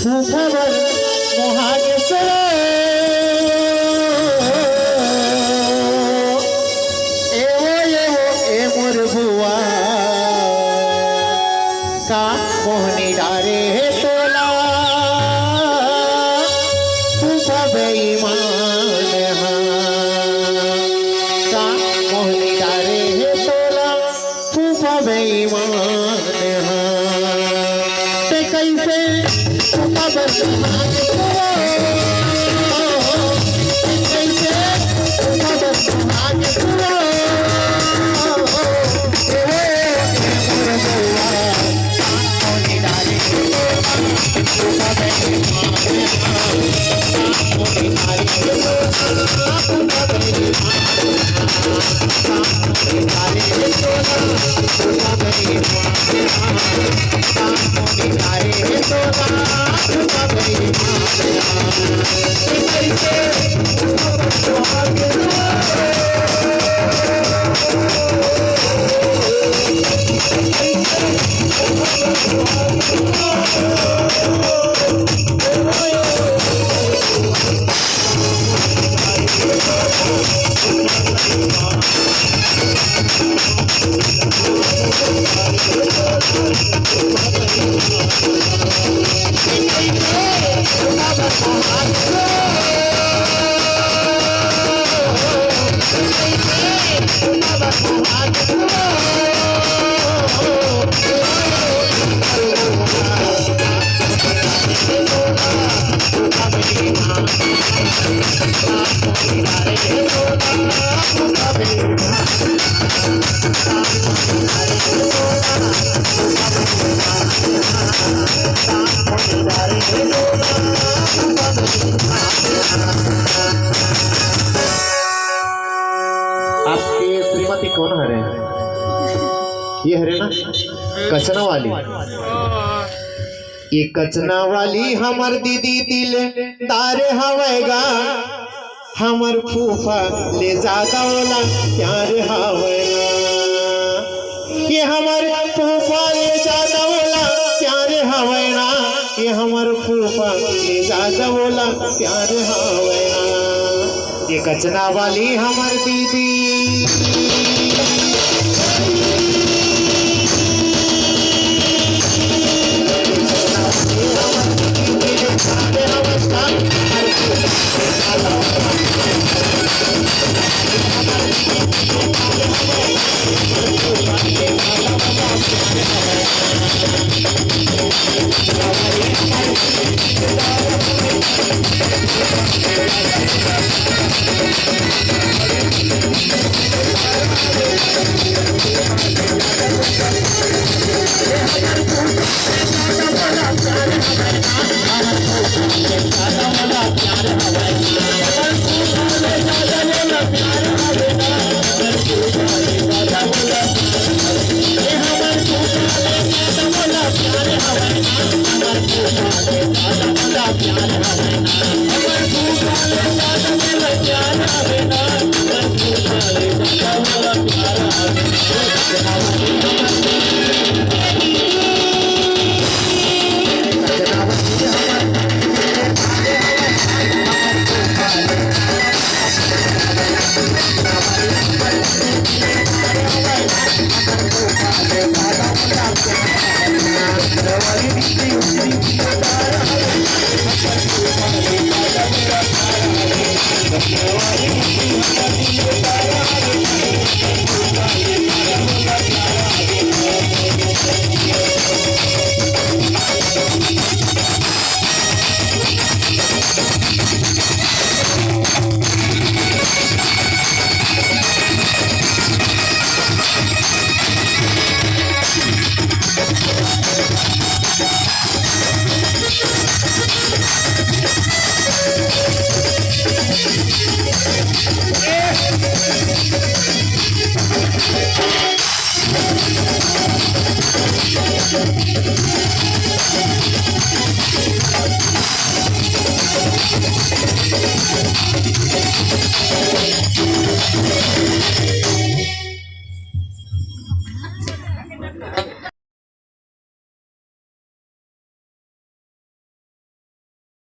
सुखबर महागेश्वर एवो एवो ए मोर बुआ का मोहनी डारे तोला सुखब ईमान का मोहनी डारे तोला सुखब ईमान कैसे खबर आपके श्रीमती कौन हरे? ये हरे ना कचना वाली। ये कचना वाली हमर दीदी दिल तारे हवेगा, हमर फूफा ले जाता वाला प्यार हवेगा। ये हमर फूफा ले जाता वाला प्यार हवेगा, ये हमर फूफा ले जाता वाला प्यार हवेगा। ये कचना वाली हमर दीदी